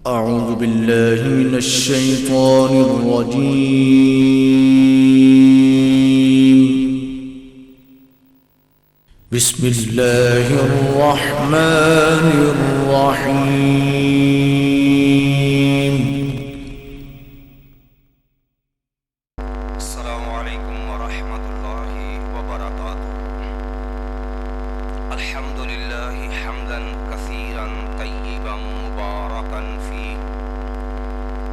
أعوذ بالله من الشيطان الرجيم. بسم الله الرحمن الرحيم. السلام عليكم ورحمة الله وبركاته. الحمد لله حمدا كثيرا طيبا مباركا فيه،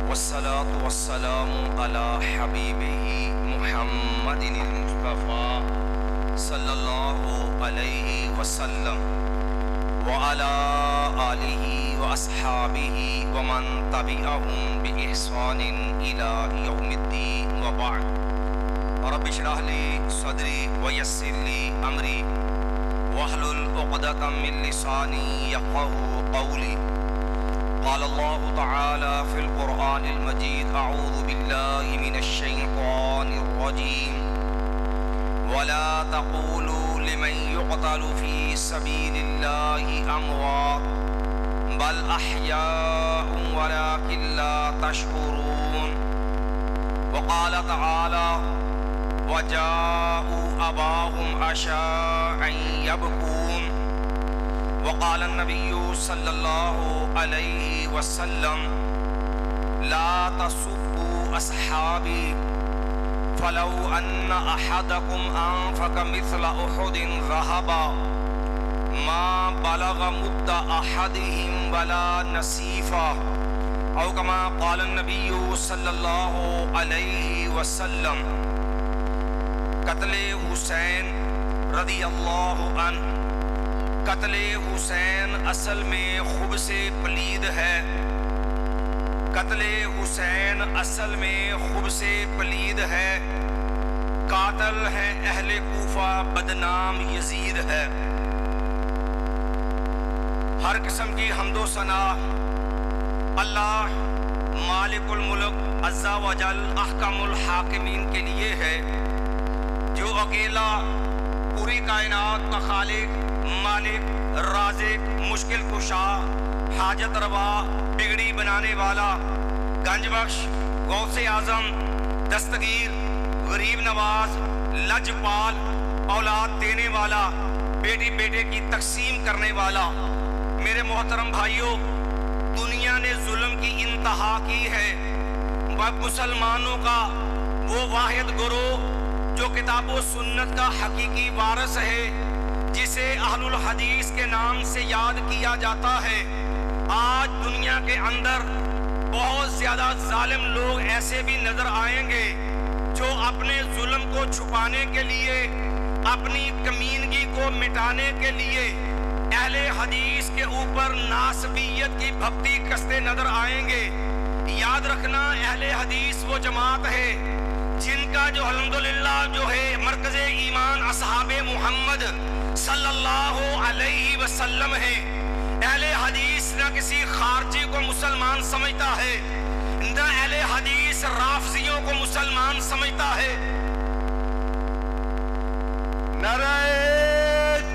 والصلاة والسلام على حبيبه محمد المصطفى صلى الله عليه وسلم وعلى آله وأصحابه ومن تبعهم بإحسان إلى يوم الدين، وبعد. رب اشرح لي صدري ويسر لي أمري واحلل عقدة من لساني يفقهوا قولي. قال الله تعالى في القرآن المجيد: أعوذ بالله من الشيطان الرجيم. ولا تقولوا لمن يقتل في سبيل الله أموات بل أحياء ولكن لا تشعرون. وقال تعالى: وجاءوا أباهم عشاء يبكون. وقال النبي صلى الله عليه وسلم: لا تسبوا أصحابي فلو أن أحدكم أنفق مثل أحد ذهبا ما بلغ مد أحدهم ولا نصيفا، أو كما قال النبي صلى الله عليه وسلم. قتل حسین رضی اللہ عنہ، قتل حسین اصل میں خوب سے پلید ہے. قتل حسین اصل میں خوب سے پلید ہے. قاتل ہے اہل کوفہ، بدنام یزید ہے. ہر قسم کی حمد و ثنا اللہ مالک الملک عز و جل احکم الحاکمین کے لیے ہے، جو اکیلا پوری کائنات کا خالق، مالک، رازق، مشکل کشا، حاجت روا، بگڑی بنانے والا، گنج بخش، غوث اعظم، دستگیر، غریب نواز، لجپال، اولاد دینے والا، بیٹی بیٹے کی تقسیم کرنے والا. میرے محترم بھائیوں، دنیا نے ظلم کی انتہا کی ہے. مسلمانوں کا وہ واحد گروہ جو کتاب و سنت کا حقیقی وارث ہے، جسے اہل الحدیث کے نام سے یاد کیا جاتا ہے، آج دنیا کے اندر بہت زیادہ ظالم لوگ ایسے بھی نظر آئیں گے جو اپنے ظلم کو چھپانے کے لیے، اپنی کمینگی کو مٹانے کے لیے اہل حدیث کے اوپر ناسبیت کی بھپتی کستے نظر آئیں گے. یاد رکھنا، اہل حدیث وہ جماعت ہے جن کا جو الحمدللہ جو ہے مرکز ایمان اصحاب محمد صلی اللہ علیہ وسلم ہے. اہل حدیث نہ کسی خارجی کو مسلمان سمجھتا ہے، نہ اہل حدیث رافضیوں کو مسلمان سمجھتا ہے. نعرہ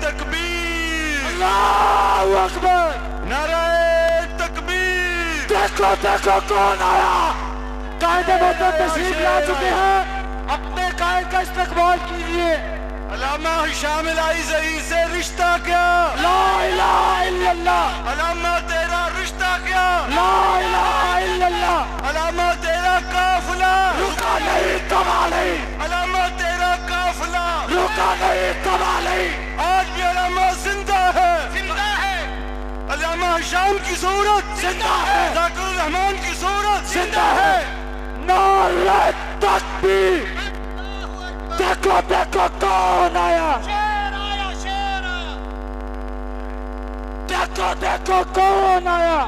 تکبیر، اللہ اکبر، نعرہ تکبیر. دیکھو دیکھو کون آیا. قائد محترم تشریف لا چکے ہیں، اپنے قائد کا استقبال کیجیے. علامہ ہشام الہی ظہیر سے رشتہ کیا؟ لا الہ الا اللہ. علامہ تیرا رشتہ کیا؟ لا الہ الا اللہ. علامہ تیرا قافلہ رکا نہیں تباہ نہیں، علامہ تیرا قافلہ رکا نہیں تباہ نہیں. آج بھی علامہ زندہ ہے. زندہ ہے، علامہ ہشام کی صورت زندہ ہے، ذاکر الرحمان کی صورت زندہ ہے. نعرہ تکبیر. دیکھو دیکھو کون آیا. دیکھو دیکھو کون آیا.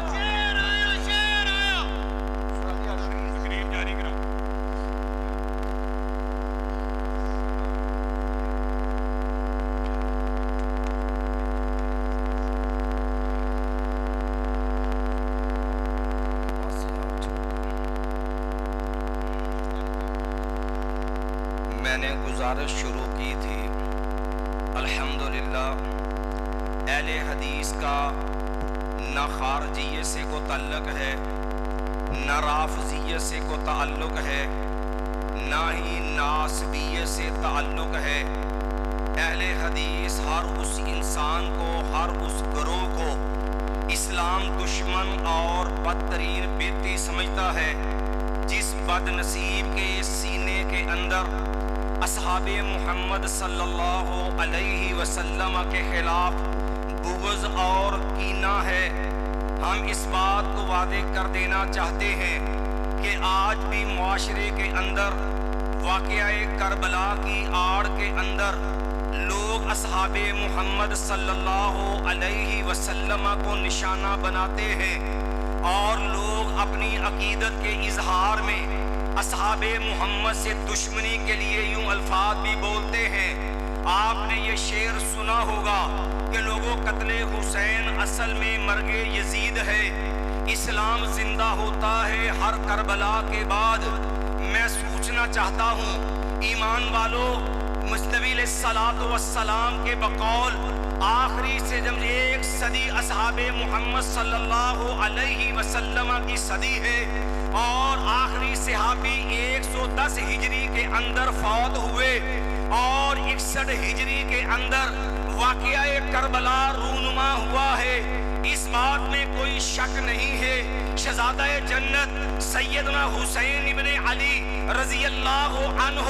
میں نے گزارش شروع کی تھی، الحمدللہ اہل حدیث کا نہ خارجیے سے کو تعلق ہے نہ رافضیت سے کو تعلق ہے، نہ ہی ناسبیت سے تعلق ہے۔ اہل حدیث ہر اس انسان کو، ہر اس گروہ کو اسلام دشمن اور بدترین بدعتی سمجھتا ہے جس بد نصیب کے سینے کے اندر اصحاب محمد صلی اللہ علیہ وسلم کے خلاف بغض اور کینہ ہے۔ ہم اس بات کو واضح کر دینا چاہتے ہیں کہ آج بھی معاشرے کے اندر واقعہ کربلا کی آڑ کے اندر لوگ اصحاب محمد صلی اللہ علیہ وسلم کو نشانہ بناتے ہیں، اور لوگ اپنی عقیدت کے اظہار میں اصحاب محمد سے دشمنی کے لیے یوں الفاظ بھی بولتے ہیں۔ آپ نے یہ شعر سنا ہوگا کہ لوگوں قتل حسین اصل میں مرگ یزید ہے، اسلام زندہ ہوتا ہے ہر کربلا کے بعد۔ میں سوچنا چاہتا ہوں ایمان والوں، مصطفی علیہ الصلوۃ والسلام کے بقول آخری سے جب 1 صدی اصحاب محمد صلی اللہ علیہ وسلم کی صدی ہے، اور آخری صحابی 110 ہجری کے اندر فوت ہوئے، اور 61 ہجری کے اندر واقعہ کربلا رونما ہوا ہے۔ اس بات میں کوئی شک نہیں ہے، شہزادہ جنت سیدنا حسین ابن علی رضی اللہ عنہ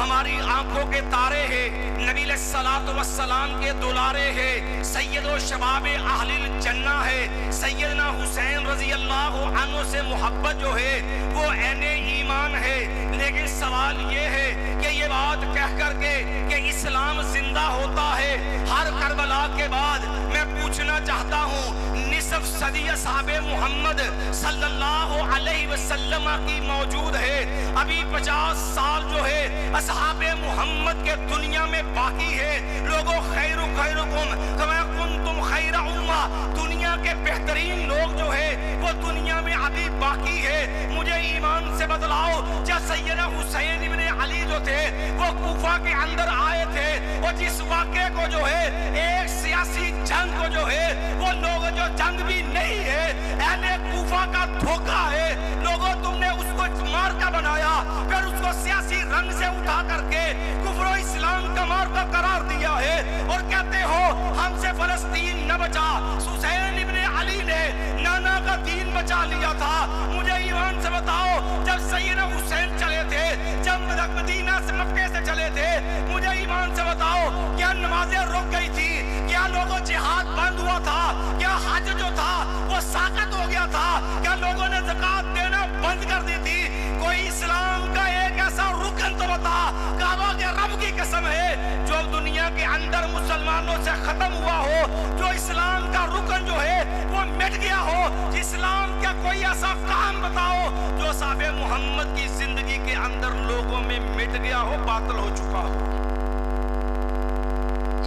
ہماری آنکھوں کے تارے ہیں، نبی علیہ الصلوۃ والسلام کے دلارے ہیں، سید و شباب اہل الجنہ ہے۔ سیدنا حسین رضی اللہ عنہ سے محبت جو ہے وہ عین ایمان ہے، لیکن سوال یہ ہے کہ یہ بات کہہ کر کے کہ اسلام زندہ ہوتا ہے ہر کربلا کے بعد، میں پوچھنا چاہتا ہوں نصف صدی اصحاب محمد صلی اللہ علیہ وسلم کی موجود ہے، ابھی 50 سال جو ہے اصحاب محمد کے دنیا میں باقی ہے۔ لوگوں خیرکم کما کنتم خیر امہ، دنیا کے بہترین لوگ جو ہے وہ دنیا میں ابھی باقی ہے۔ مجھے ایمان سے بتلاؤ، جب سیدنا حسین ابن علی جو تھے وہ کوفہ کے اندر آئے تھے، اور جس واقعے کو جو ہے ایک سیاسی جنگ کو جو ہے وہ لوگ جو جنگ بھی نہیں ہے، اہل کوفہ کا دھوکہ ہے، لوگوں تم نے اس کو مارکا بنایا، پھر اس کو سیاسی رنگ سے اٹھا کر کے کفر و اسلام کا مارکا قرار دیا ہے، اور کہتے ہو ہم سے فلسطین نہ بچا، حسین ابن علی نے نانا کا دین بچا لیا تھا۔ مجھے ایمان سے بتاؤ، جب سیدنا حسین چلے تھے، جب مدینہ سے مکے سے چلے تھے، مجھے ایمان سے بتاؤ کیا نمازیں رک گئی تھی؟ کیا لوگوں جہاد بند ہوا تھا؟ کیا حج جو تھا وہ ساقط ہو گیا تھا؟ کیا لوگوں نے زکوٰۃ دینا بند کر دی تھی؟ کوئی اسلام کا ایک ایسا رکن تو بتا، کعبہ کے رب کی قسم ہے جو دنیا کے اندر مسلمانوں سے ختم ہوا ہو، جو اسلام کا رکن جو ہے وہ مٹ گیا ہو، اسلام کا کوئی ایسا کام بتاؤ جو اصحاب محمد کی زندگی کے اندر لوگوں میں مٹ گیا ہو، باطل ہو چکا ہو۔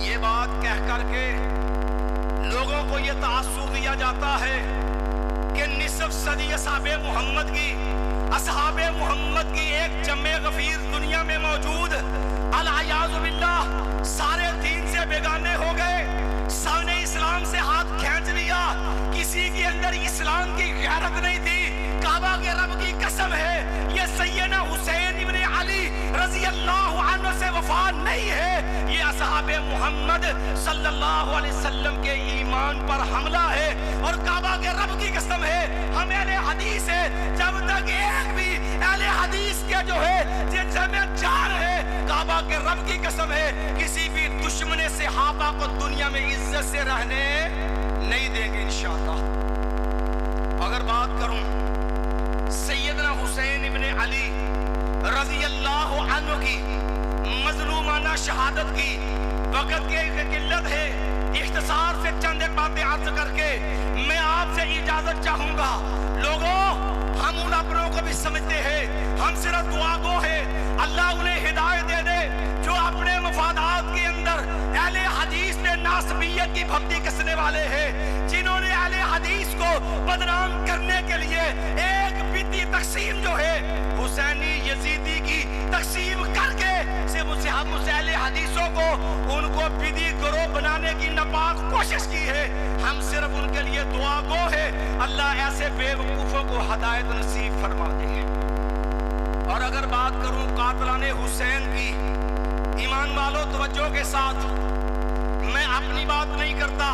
یہ بات کہہ کر کے لوگوں کو یہ تاثر دیا جاتا ہے کہ نصف صدی اصحاب محمد کی ایک جمع غفیر دنیا میں موجود، العیاذ باللہ سارے دین سے بیگانے ہو گئے، سب نے اسلام سے ہاتھ کھینچ لیا، کسی کے اندر اسلام کی غیرت نہیں تھی۔ کعبہ کے رب کی قسم ہے یہ سیدنا حسین ابن علی رضی اللہ عنہ سے وفا نہیں ہے، یہ اصحاب محمد صلی اللہ علیہ وسلم کے ایمان پر حملہ ہے، اور کعبہ کے رب کی قسم ہے ہم اہل حدیث ہے، جب تک ایک بھی اہل حدیث کے جو ہے جن میں جان ہے، کعبہ کے رب کی قسم ہے کسی بھی دشمن صحابہ کو دنیا میں عزت سے رہنے نہیں دیں گے انشاءاللہ۔ اگر بات کروں سیدنا حسین ابن علی رضی اللہ عنہ کی مظلومانہ شہادت کی، وقت کی قلت ہے، اختصار سے چند ایک باتیں عرض کر کے میں آپ سے اجازت چاہوں گا۔ لوگوں، ہم ان اپنوں کو بھی سمجھتے ہیں، ہم صرف دعا گو ہے، اللہ انہیں ہدایت دے دے جو اپنے مفادات کے اندر اہل حدیث میں ناسبیت کی بھکتی کسنے والے ہیں، جنہوں نے اہل حدیث کو بدنام کرنے کے لیے ایک بدعتی تقسیم جو ہے حسینی یزیدی کی تقسیم کر کے اہل حدیثوں کو ان کو بدعی گروہ بنانے کی ناپاک کوشش کی ہے۔ ہم صرف ان کے لیے دعا گو ہے، اللہ ایسے بے وقوفوں کو ہدایت نصیب فرما دے۔ اور اگر بات کروں قاتلان حسین کی، ایمان والو توجہ کے ساتھ، میں اپنی بات نہیں کرتا،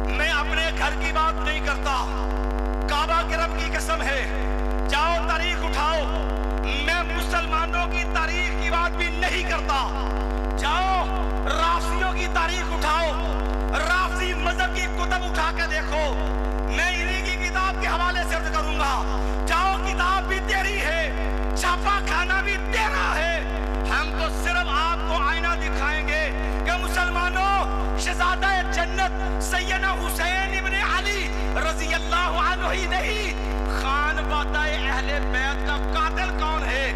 میں اپنے گھر کی بات نہیں کرتا، کعبہ کے رب کی قسم ہے، جاؤ تاریخ اٹھاؤ، میں مسلمانوں کی تاریخ کی بات بھی نہیں کرتا، جاؤ رافضیوں کی تاریخ اٹھاؤ، رافضی مذہب کی کتب اٹھا کے دیکھو، میں انہی کی کتاب کے حوالے سے عرض کروں گا، جاؤ کتاب بھی تیری ہے، چھاپا کھانا بھی تیرا ہے، ہم تو صرف آپ کو آئینہ دکھائیں گے کہ مسلمانوں شہزادہ جنت سیدنا حسین ابن علی رضی اللہ عنہ ہی نہیں، خانوادہ اہل بیت کا قاتل کون ہے؟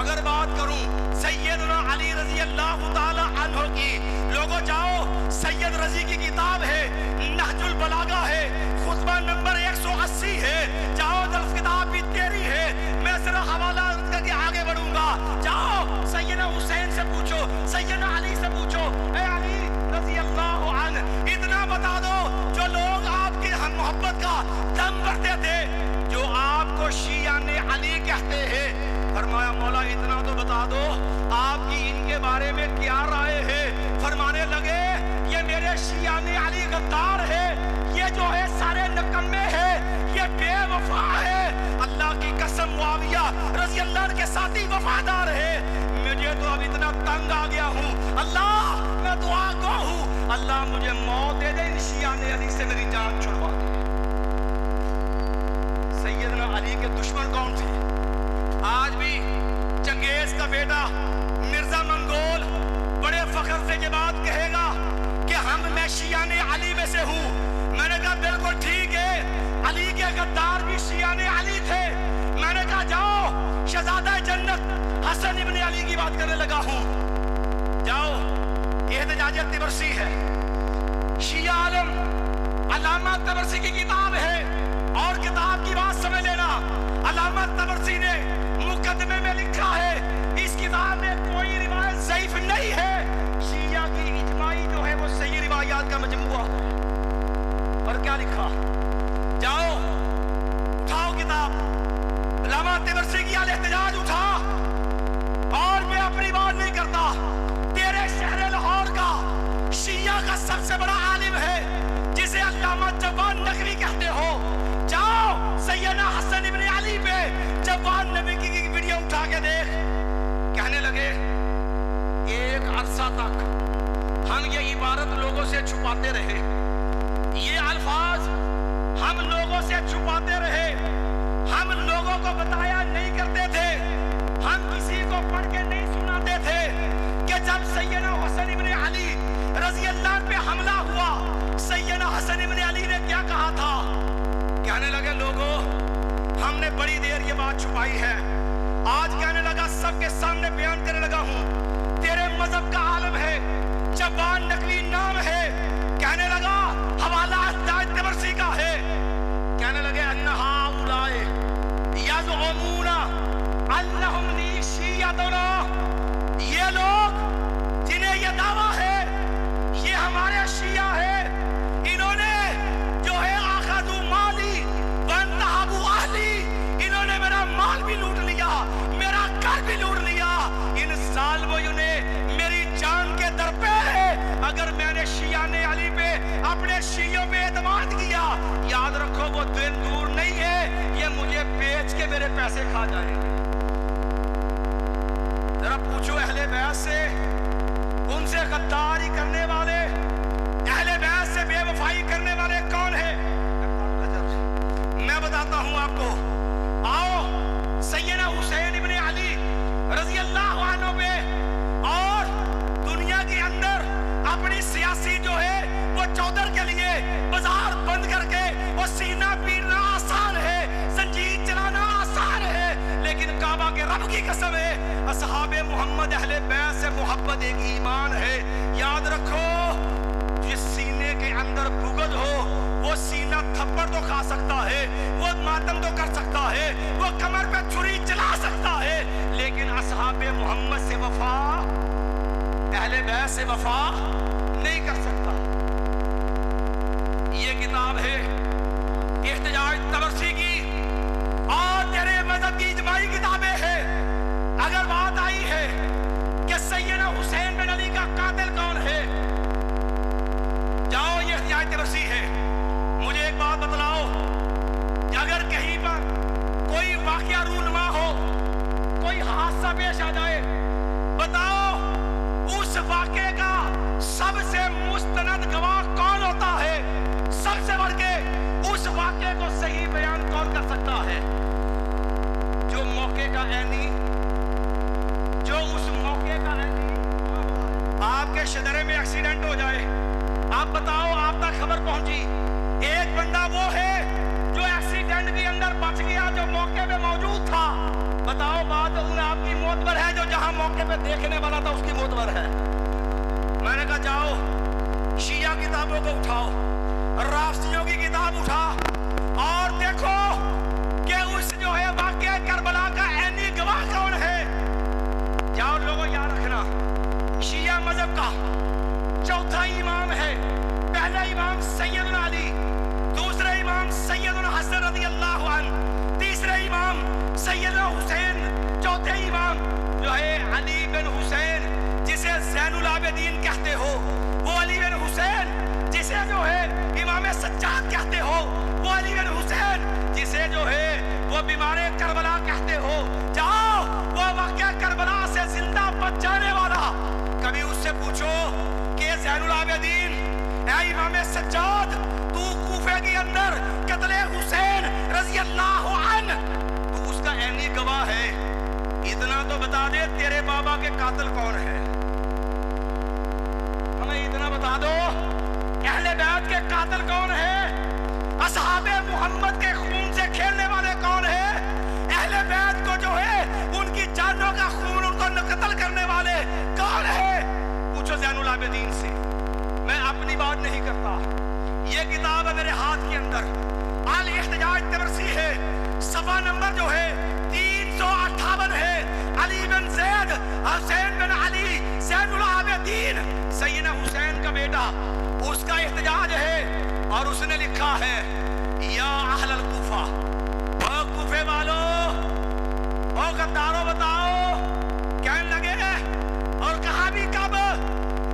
اگر بات کروں سیدنا علی رضی اللہ تعالی عنہ کی، لوگوں جاؤ سید رضی کی کتاب ہے، نہج البلاغہ ہے، خطبہ نمبر 180 ہے، جاؤ درس کتاب بھی تیری ہے، میں صرف حوالہ کر کے آگے بڑھوں گا، جاؤ سیدنا حسین سے پوچھو، سیدنا علی سے پوچھو، اے علی رضی اللہ عنہ اتنا بتا دو جو لوگ آپ کی ہم محبت کا دم بھرتے تھے، جو آپ کو شیعان علی کہتے ہیں، فرمایا مولا اتنا تو بتا دو آپ کی ان کے بارے میں کیا رائے ہے؟ فرمانے لگے یہ میرے شیعان علی غدار ہے، یہ جو ہے سارے نکمے ہیں، یہ بے وفا ہے، اللہ کی قسم معاویہ رضی اللہ عنہ کے ساتھی وفادار ہے، مجھے تو اب اتنا تنگ آ گیا ہوں، اللہ میں دعا گو ہوں، اللہ مجھے موت دے دے، ان شیعان علی سے میری جان چھڑوا دے۔ سیدنا علی کے دشمن کون تھے؟ آج بھی چنگیز کا بیٹا مرزا منگول بڑے فخر سے یہ بات کہے گا کہ میں شیعان علی میں سے ہوں، میں نے کہا بالکل ٹھیک ہے، علی کے غدار بھی شیعان علی تھے، میں نے کہا جاؤ شہزادہ جنت حسن ابن علی کی بات کرنے لگا ہوں، جاؤ احتجاج طبرسی ہے، شیعہ عالم علامہ طبرسی کی کتاب ہے، اور کتاب کی بات سمجھ لینا، علامہ طبرسی نے مقدمے میں لکھا ہے اس کتاب میں کوئی روایت ضعیف نہیں ہے، شیعہ کی اجماعی جو ہے وہ صحیح روایات کا مجموعہ ہے۔ اور کیا لکھا؟ جاؤ اٹھاؤ کتاب علامہ طبرسی کی الاحتجاج اٹھا، اور میں اپنی بات نہیں کرتا، تیرے شہر لاہور کا شیعہ کا سب سے بڑا عالم ہے جسے علامہ جوان نقوی کہتے ہو، جاؤ سیدنا حسن ابن علی پہ جوان نبی کی ویڈیو اٹھا کے دیکھ، کہنے لگے ایک عرصہ تک ہم یہ عبارت لوگوں سے چھپاتے رہے، یہ الفاظ ہم لوگوں سے چھپاتے رہے، ہم لوگوں کو بتایا نہیں کرتے تھے، ہم کسی کو پڑھ کے نہیں سناتے تھے کہ جب سیدنا حسن ابن علی رضی اللہ عنہ پہ حملہ ہوا، سیدنا حسن ابن علی نے کیا کہا تھا؟ کہنے لگے لوگوں ہم نے بڑی دیر یہ بات چھپائی ہے، آج کہنے لگا سب کے سامنے بیان کرنے لگا ہوں، تیرے مذہب کا عالم ہے، جوان نقوی نام ہے، کہنے لگا حوالہ احتجاج طبرسی کا ہے، کہنے لگے انہا اولائے یزعمون انہم لی شیعتنا، یہ لوگ جنہیں یہ دعویٰ ہے یہ ہمارے شیعہ ہے، انہوں نے جو ہے آخذوا مالی وانتہبوا اہلی، انہوں نے میرا مال بھی لوٹ لیا، میرا گھر بھی لوٹ لیا، ان ظالموں نے میری جان کے درپے ہے، اگر میں نے شیعان علی پہ اپنے شیعوں پہ اعتماد کیا، یاد رکھو وہ دن دور نہیں ہے، یہ مجھے بیچ کے میرے پیسے کھا جائیں گے۔ ذرا پوچھو اہل بیت سے، ان سے غداری کرنے والے، اہل بیت سے بے وفائی کرنے والے کون ہیں؟ میں بتاتا ہوں آپ کو، آؤ سیدنا حسین ابن علی رضی اللہ عنہ پہ اور دنیا کے اندر اپنی سیاسی جو ہے وہ چودر کے لیے بازار بند کر کے وہ سینہ پیٹنا آسان ہے، زنجیر چلانا آسان ہے، لیکن کعبہ کے رب کی قسم ہے اصحاب محمد اہل بیت سے محبت ایک ایمان ہے، یاد رکھو جس سینے کے اندر بغض ہو وہ سینہ تھپڑ تو کھا سکتا ہے، وہ ماتم تو کر سکتا ہے، وہ کمر پہ چھری چلا سکتا ہے، لیکن اصحاب محمد سے وفا، اہل بیت سے وفا نہیں کر سکتا۔ یہ کتاب ہے احتجاج طبرسی کی، کا عینی، جو اس موقع کا عینی آپ کے شجرے میں ایکسیڈنٹ ہو جائے، آپ بتاؤ آپ تک خبر پہنچی، ایک بندہ وہ ہے جو ایکسیڈنٹ کے اندر بچ گیا، جو موقع پہ موجود تھا، بتاؤ بات ان آپ کی معتبر ہے جو جہاں موقع پہ دیکھنے والا تھا اس کی معتبر ہے؟ میں نے کہا جاؤ شیعہ کتابوں کو اٹھاؤ، رافضیوں کی کتاب اٹھا اور دیکھو کہ اس جو ہے واقعہ کربلا کا عینی گواہ کون ہے۔ جاؤ لوگوں یاد رکھنا، شیعہ مذہب کا چوتھا امام ہے، پہلا امام سیدنا علی، دوسرا امام سیدنا حسن رضی اللہ عنہ، تیسرا امام سیدنا حسین، چوتھے امام جو ہے علی بن حسین جسے زین العابدین کہتے ہو، وہ علی بن حسین جسے جو ہے امام سجاد کہتے ہو، وہ علی بن حسین جسے جو ہے وہ بیمار کربلا کہتے ہو۔ جاؤ وہ واقعہ کربلا سے زندہ بچ جانے والا، کبھی اس سے پوچھو کہ زین العابدین اے امام سجاد، تو کوفے کے اندر قتل حسین رضی اللہ عنہ تو اس کا عینی گواہ ہے، اتنا تو بتا دے تیرے بابا کے قاتل کون ہے؟ ہمیں اتنا بتا دو اہل بیت کے قاتل کون ہے؟ اصحاب محمد کے خون سے کھیلنے والے کون ہیں؟ اہل بیت کو جو ہے ان کی جانوں کا خون ان کو قتل کرنے والے کون ہیں؟ پوچھو زین العابدین سے، میں اپنی بات نہیں کرتا، یہ کتاب ہے میرے ہاتھ کے اندر، الاحتجاج تبرسی ہے، صفحہ نمبر جو ہے 358 ہے، علی بن زید حسین بن علی زین العابدین سیدنا حسین کا بیٹا، اس کا احتجاج ہے اور اس نے لکھا ہے یا اہل الکوفہ، او کوفے والو، او غدارو بتاؤ، کہنے لگے اور کہا بھی کب؟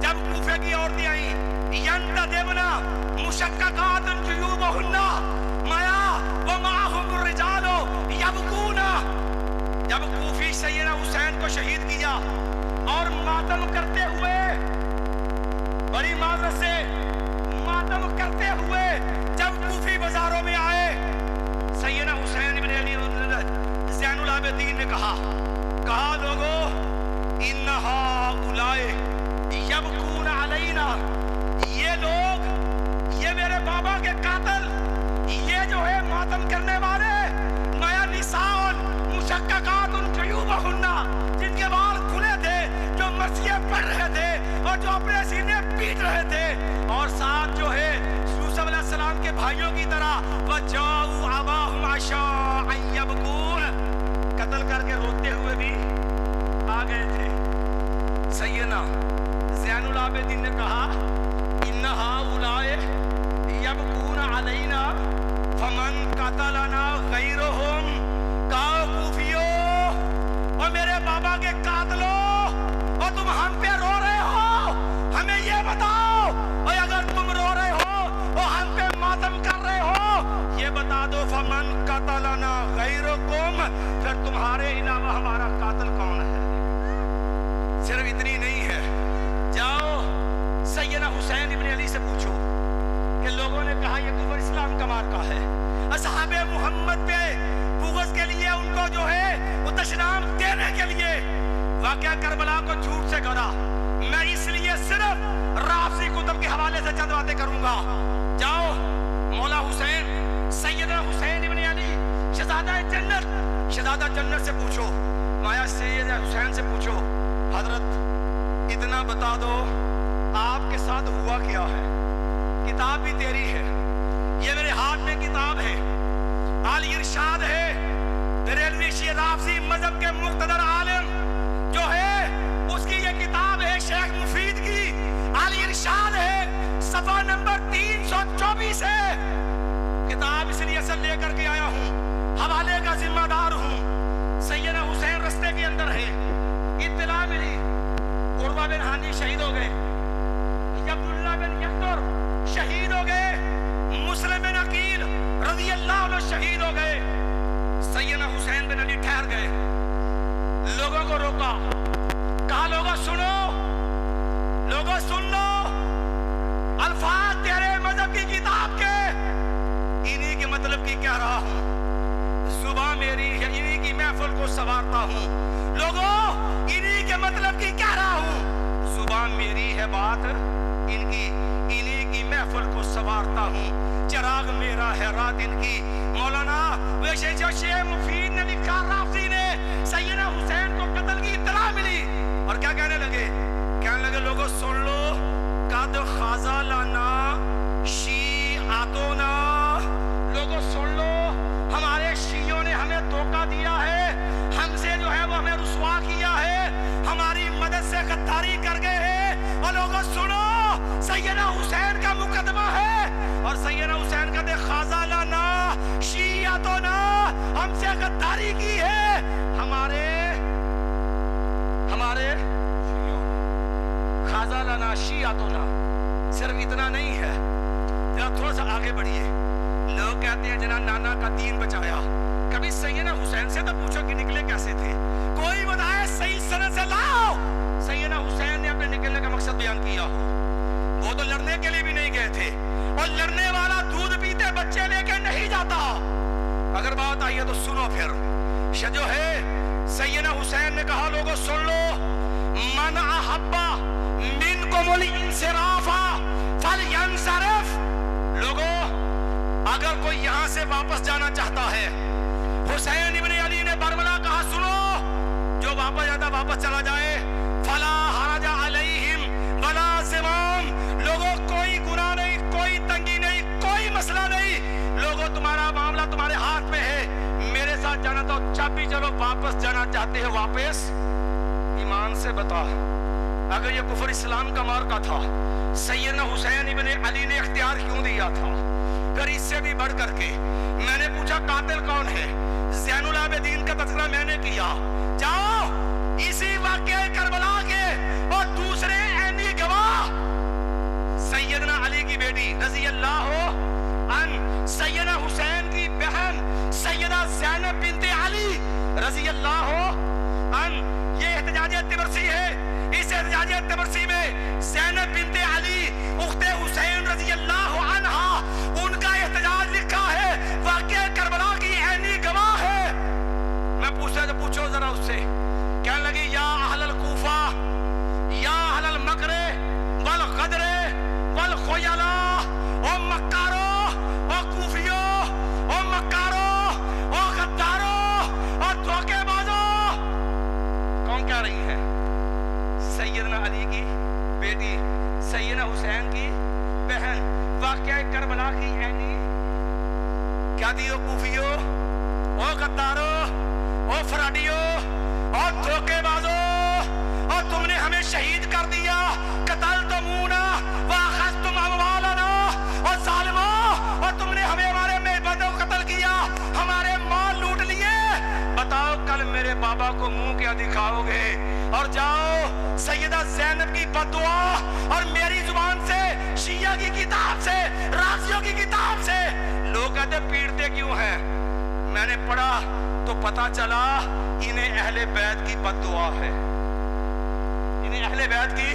جب کوفے کی عورتیں آئیں، ینتدبنا مشققات جیوبہن میا ومعہم الرجال یبکون، جب کوفی سیدنا حسین کو شہید کیا اور ماتم کرتے ہوئے، بڑی معذرت سے ماتم کرتے ہوئے جب کوفی بازاروں میں آئے، سیدنا حسین بن علی زین العابدین نے کہا لوگو ان ہؤلاء یبکون علینا، یہ لوگ، یہ میرے بابا کے قاتل، یہ جو ہے ماتم کرنے والے، نیا نساء مشققات جیوبہن، جن کے بال کھلے تھے، جو مرثیے پڑھ رہے تھے اور جو اپنے سینے پیٹ رہے تھے، اور ساتھ جو ہے یوسف علیہ السلام کے بھائیوں کی طرح وَجَاءُوا أَبَاهُمْ عَشَاءً يَبْكُونَ، قتل کر کے روتے ہوئے بھی آ گئے تھے۔ سیدنا زین العابدین نے کہا إِنَّ هَؤُلَاءِ يَبْكُونَ عَلَيْنَا فَمَنْ قَتَلَنَا غَيْرُهُمْ، کہو کوفیو اور میرے بابا کے قاتلوں، اور تم ہم پہ رو رہے ہو، ہمیں یہ بتاؤ، اور اگر تم رو رہے ہو اور ہم پہ ماتم کر رہے ہو، یہ بتا دو فمن قتلنا غیرکم، پھر تمہارے علاوہ ہمارا قاتل کون ہے؟ صرف اتنی نہیں ہے، جاؤ سیدنا حسین ابن علی سے پوچھو کہ لوگوں نے کہا یہ کفر اسلام کا مارکہ ہے، اصحاب محمد پہ بغض کے لیے ان کو جو ہے وہ تشنام دینے کے لیے واقعہ کربلا کو جھوٹ سے گھڑا۔ میں اس لیے صرف رافضی کتب کے حوالے سے چند باتیں کروں گا۔ جاؤ مولا حسین، سیدنا حسین ابن علی شہزادہ جنت سے پوچھو، مایا سیدنا حسین سے پوچھو، حضرت اتنا بتا دو آپ کے ساتھ ہوا کیا ہے؟ کتاب بھی تیری ہے، یہ میرے ہاتھ میں کتاب ہے، الارشاد ہے، بریلوی شیعہ رافضی مذہب کے مقتدر عالم جو ہے اس کی یہ کتاب ہے، شیخ مفید کی الارشاد ہے، صفحہ نمبر 324 ہے۔ کتاب اس لیے اصل لے کر کے آیا ہوں، حوالے کا ذمہ دار ہوں۔ سیدنا حسین رستے کے اندر ہے، اطلاع ملی عروہ بن ہانی شہید ہو گئے، عبداللہ بن یکتر شہید ہو گئے، مسلم بن عقیل رضی اللہ عنہ شہید ہو گئے۔ سیدنا حسین بن علی ٹھہر گئے، لوگوں کو روکا، کہا لوگوں سنو، لوگوں سن لو، الفاظ تیرے مذہب کی کتاب کے انہی کے مطلب کی کہہ رہا ہوں، زبان میری ہے، انہی کی محفل محفل کو سنوارتا ہوں، لوگوں انہی کے مطلب کی کہہ رہا ہوں، زبان میری ہے بات ان کی، انہی کی محفل کو سنوارتا ہوں، چراغ میرا ہے رات ان کی۔ مولانا ویسے جو شیخ مفید نے لکھا، رافضی نے سیدنا حسین کو قتل کی اطلاع ملی اور کیا کہنے لگے لوگوں سن لو، قد خازا لنا شیعتنا، لوگوں سن لو ہمارے شیعوں نے ہمیں دھوکہ دیا ہے، ہم سے جو ہے وہ ہمیں رسوا کیا ہے، ہماری مدد سے غداری کر گئے ہیں، اور لوگوں سنو سیدنا حسین کا مقدمہ ہے، اور سیدنا حسین کہتے خازا لنا شیعتنا، ہم سے غداری کی ہے ہمارے خازا لنا شیعتنا۔ صرف اتنا نہیں ہے، ذرا تھوڑا سا آگے بڑھیے، لوگ کہتے ہیں جنہاں نانا کا دین بچایا، کبھی سیدنا حسین سے تو پوچھو کہ نکلے کیسے تھے، کوئی بتائے صحیح سند سے لاؤ سیدنا حسین نے اپنے نکلنے کا مقصد بیان کیا ہو۔ وہ تو لڑنے کے لیے بھی نہیں گئے تھے، اور لڑنے والا دودھ پیتے بچے لے کے نہیں جاتا۔ اگر بات آئی ہے تو سنو پھر، جو ہے سیدنا حسین نے کہا لوگوں سن لو، من احبا منکم الانصراف فلینصرف، لوگوں اگر کوئی یہاں سے واپس جانا چاہتا ہے، حسین ابن علی نے برملا کہا سنو، جو واپس جاتا واپس چلا جائے، فلا حرج علیہم ولا زمام، لوگوں کوئی گناہ نہیں، کوئی تنگی نہیں، کوئی مسئلہ نہیں، لوگوں تمہارا معاملہ تمہارے ہاتھ میں ہے، میرے ساتھ جانا تو جب بھی چلو، واپس جانا چاہتے ہیں واپس ایمان سے بتا۔ اگر یہ کفر اسلام کا مارکا تھا، سیدنا حسین ابن علی نے اختیار کیوں دیا تھا؟ پھر اس سے بھی بڑھ کر کے میں نے پوچھا قاتل کون ہے، زین العابدین کا تذکرہ میں نے کیا، جاؤ اسی واقعہ کربلا کے اور دوسرے عینی گواہ سیدنا علی کی بیٹی رضی اللہ عنہ، سیدنا حسین کی بہن سیدہ زینب بنت علی رضی اللہ عنہ، یہ احتجاج طبرسی ہے، اس احتجاج طبرسی میں زینب بنت علی اخت حسین رضی اللہ عنہا، ان کا احتجاج لکھا ہے، واقعہ کربلا کی عینی گواہ ہے۔ میں پوچھو ذرا اس سے، کہنے لگی یا اہل الکوفہ یا اہل المکر والغدر والخیلہ، او مکارو، او کوفیو، او مکارو، او غدارو، او دھوکے بازو، کون کہہ رہی ہے؟ سیدنا علی کی بیٹی، سیدنا حسین کی بہن، واقعہ کربلا کی عینی کیا دی؟ او کوفیو، او غدارو، او فراڈیو، او دھوکے بازو، اور تم نے ہمیں شہید کر دیا، قتلتمونا واخذتم اموالنا، اور ظالموں، اور تم نے ہمارے بندوں کو قتل کیا، ہمارے مال لوٹ لیے، بتاؤ کل میرے بابا کو منہ کیا دکھاؤ گے؟ اور جاؤ سیدہ زینب کی بددعا اور میری زبان سے، شیعہ کی کتاب سے، رافضیوں کی کتاب سے، لوگ کہتے پیٹتے کیوں ہیں؟ میں نے پڑھا تو پتا چلا انہیں اہل بیت کی بددعا ہے، انہیں اہل بیت کی۔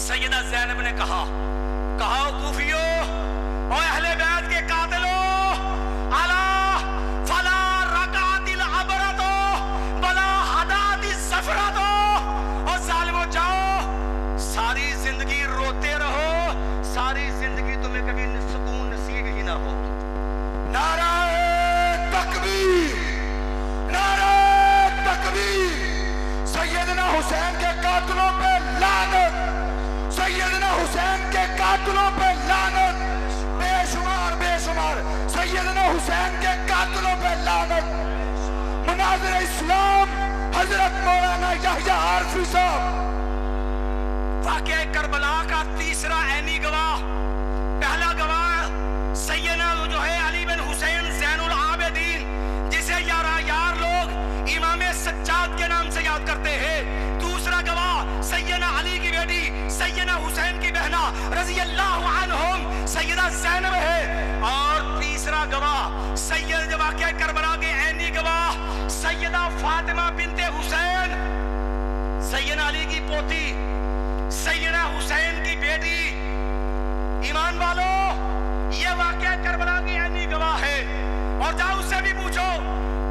سیدہ زینب نے کہا کوفیو اور اہل بیت کے قاتلوں، الا فلا رکعت العبرت بلا حدات الزفرت، اور ظالموں جاؤ ساری زندگی روتے رہو، ساری زندگی تمہیں کبھی سکون نصیب ہی نہ ہو۔ نعرہ تکبیر، نعرہ تکبیر، سیدنا حسین کے قاتلوں پہ لعنت، سیدنا حسین کے قاتلوں پہ لعنت، بے شمار بے شمار سیدنا حسین کے قاتلوں پہ لعنت۔ مناظر اسلام حضرت مولانا یحییٰ عارفی صاحب۔ واقعہ کربلا کا تیسرا عینی گواہ، پہلا گواہ سیدنا جو ہے علی بن حسین زین العابدین، جسے یار لوگ امام سجاد کے نام سے یاد کرتے ہیں۔ دوسرا گواہ سیدنا علی کی بیٹی سیدنا حسین کی بہنا رضی اللہ عنہم سیدہ زینب ہے، اور تیسرا گواہ سید واقعہ کربلا کے عینی گواہ سیدہ فاطمہ بنت حسین، سیدنا علی کی پوتی، سیدنا حسین کی بیٹی۔ ایمان والو، یہ واقعہ کربلا کی عینی گواہ ہے، اور جاؤ اس سے بھی پوچھو،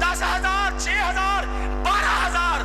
10,000, 6,000, 12,000,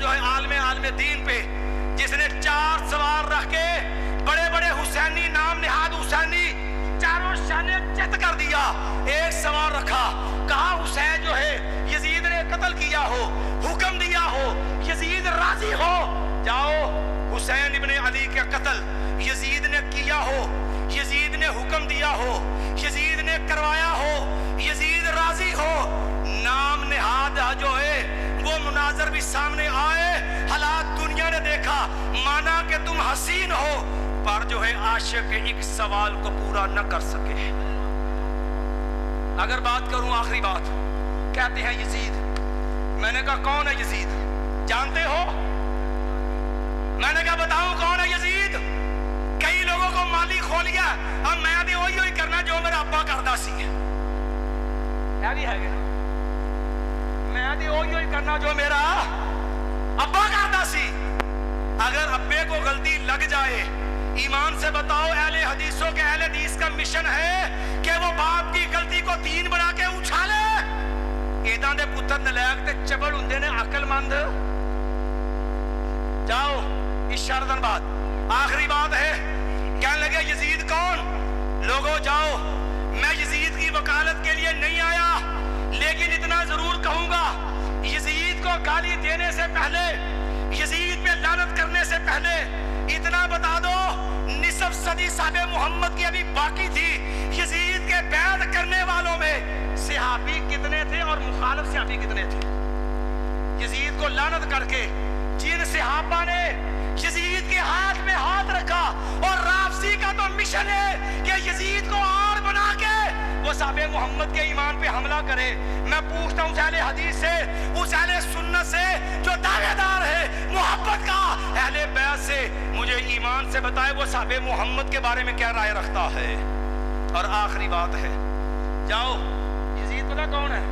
جو ہے عالم دین پہ، جس نے 4 سوار رکھ کے بڑے بڑے حسینی نام نہاد حسینی چاروں شانے چت کر دیا، ایک سوار رکھا، کہا حسین جو ہے یزید نے قتل کیا ہو، حکم دیا ہو، یزید راضی ہو، جاؤ حسین ابن علی کا قتل یزید نے کیا ہو، یزید نے حکم دیا ہو، یزید نے کروایا ہو، یزید راضی ہو، نام نہاد جو ہے وہ مناظر بھی سامنے آئے، حالات دنیا نے دیکھا، مانا کہ تم حسین ہو، پر جو ہے عاشق ایک سوال کو پورا نہ کر سکے۔ اگر بات کروں آخری بات، کہتے ہیں یزید، میں نے کہا کون ہے یزید جانتے ہو؟ میں نے کہا بتاؤں کون ہے یزید؟ کئی لوگوں کو مالی کھولیا، اب میں بھی وہی کرنا جو میرا ابا کردا سی، ہے بھی ہے گا، میں بھی وہی کرنا جو میرا ابا کردا سی۔ اگر ابے کو غلطی لگ جائے، ایمان سے بتاؤ، اہل حدیثوں کے اہل حدیث کا مشن ہے کہ وہ باپ کی غلطی کو دین بنا کے اچھالے۔ ایداں دے پتر نلائق تے چبڑ ہوندے نے عقل مند۔ جاؤ اشارتاً بات، آخری بات ہے، کہنے لگے یزید کون؟ لوگوں جاؤ، میں یزید کی وکالت کے لیے نہیں آیا، لیکن اتنا ضرور کہوں گا، یزید کو گالی دینے سے پہلے، یزید پہ لعنت کرنے سے پہلے اتنا بتا دو، نصف صدی صحابہ محمد کی ابھی باقی تھی، یزید کے بیعت کرنے والوں میں صحابی کتنے تھے اور مخالف صحابی کتنے تھے؟ یزید کو لعنت کر کے جن صحابہ نے یزید کے ہاتھ میں ہاتھ رکھا، اور رافضی کا تو مشن ہے کہ یزید کو آڑ بنا کے وہ صحابہ محمد کے ایمان پہ حملہ کرے۔ میں پوچھتا ہوں اس اہل حدیث سے، اس اہل سنت سے جو دعوے دار ہے محبت کا، اہل بیعت سے، مجھے ایمان سے بتائے وہ صحابہ محمد کے بارے میں کیا رائے رکھتا ہے۔ اور آخری بات ہے، جاؤ یزید پتہ کون ہے؟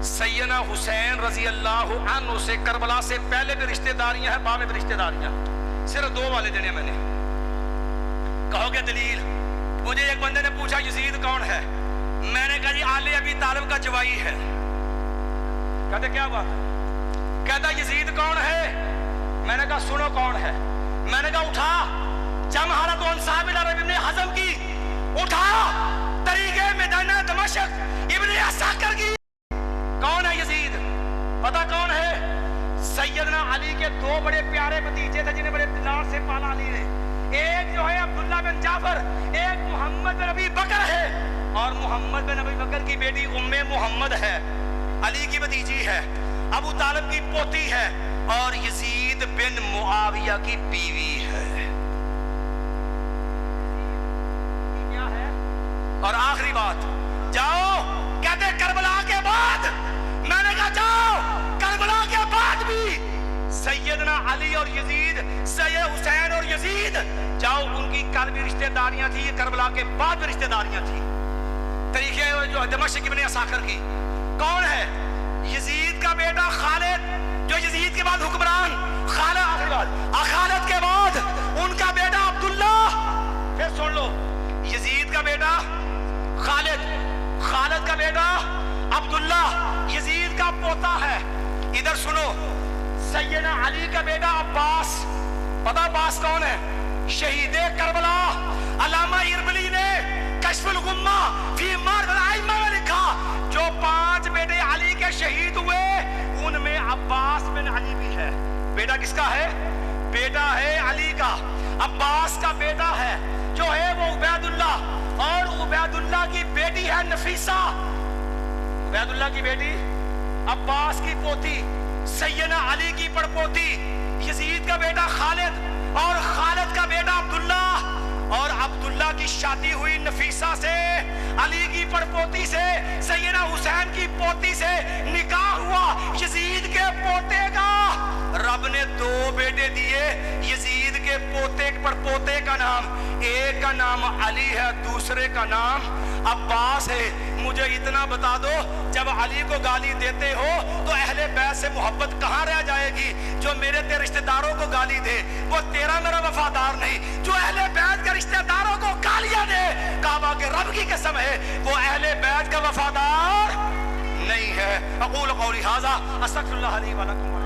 سیدنا حسین رضی اللہ عنہ سے کربلا سے پہلے بھی رشتہ داریاں ہیں، بعد میں بھی رشتہ داریاں، صرف 2 والے دینے میں نے۔ کہو گے دلیل؟ مجھے ایک بندے نے پوچھا یزید کون ہے؟ میں نے کہا جی علی ابی طالب کا جوائی ہے۔ کہتے کیا بات ہے؟ کہتا یزید کون ہے؟ میں نے کہا سنو کون ہے۔ میں نے کہا اٹھا جمہرۃ انصاب العرب ابن حزم کی، اٹھا طریقے میدان دمشق ابن عساکر کی، کون ہے یزید؟ پتہ کون ہے؟ سیدنا علی کے 2 بڑے پیارے بھتیجے تھے جنہیں بڑے پیار سے پالا علی نے، ایک جو ہے عبداللہ بن جعفر، ایک محمد بن ابی بکر ہے، اور محمد بن ابی بکر کی بیٹی ام محمد ہے، علی کی بھتیجی ہے، ابو طالب کی پوتی ہے، اور یزید بن معاویہ کی بیوی ہے۔ کیا ہے؟ اور آخری بات، جاؤ کہتے کربلا کے بعد، میں نے کہا جاؤ کربلا کے بعد بھی سیدنا علی اور یزید، سید حسین اور یزید، جاؤ ان کی کل بھی رشتہ داریاں تھی، کربلا کے بعد بھی رشتہ داریاں تھی۔ طریقے جو دمشق ابن عساکر کی، کون ہے؟ یزید کا بیٹا خالد، جو یزید کے بعد حکمران، خالد آخری بات، خالد کے بعد ان کا بیٹا عبداللہ، پھر سن لو، یزید کا بیٹا خالد، خالد کا بیٹا عبداللہ، یزید کا پوتا ہے۔ ادھر سنو، سیدنا علی کا بیٹا عباس، پتہ عباس کون ہے؟ شہید کربلا۔ علامہ اربلی نے کشف الغمہ فی معرفۃ الائمہ میں لکھا، جو 5 بیٹے علی کے شہید ہوئے ان میں عباس بن علی بھی ہے۔ بیٹا کس کا ہے؟ بیٹا ہے علی کا، عباس کا بیٹا ہے جو ہے وہ عبید اللہ، اور عبید اللہ کی بیٹی ہے نفیسہ، عبید اللہ کی بیٹی، عباس کی پوتی، سیدنا علی کی پڑپوتی، یزید کا بیٹا خالد، اور خالد کا بیٹا عبداللہ، اور عبداللہ کی شادی ہوئی نفیسہ سے، علی کی پڑپوتی سے، سیدنا حسین کی پوتی سے نکاح ہوا یزید کے پوتے کا۔ رب نے 2 بیٹے دیے، یزید کے پوتے پر پوتے کا نام، ایک کا نام علی ہے، دوسرے کا نام عباس ہے۔ مجھے اتنا بتا دو، جب علی کو گالی دیتے ہو تو اہل بیت سے محبت کہاں رہ جائے گی؟ جو میرے تیرے رشتہ داروں کو گالی دے وہ تیرا میرا وفادار نہیں، جو اہل بیت کے رشتہ داروں کو گالیاں دے، کعبہ کے رب کی قسم ہے وہ اہل بیت کا وفادار نہیں ہے۔ اقول قولی ھذا استغفر اللہ لی ولکم۔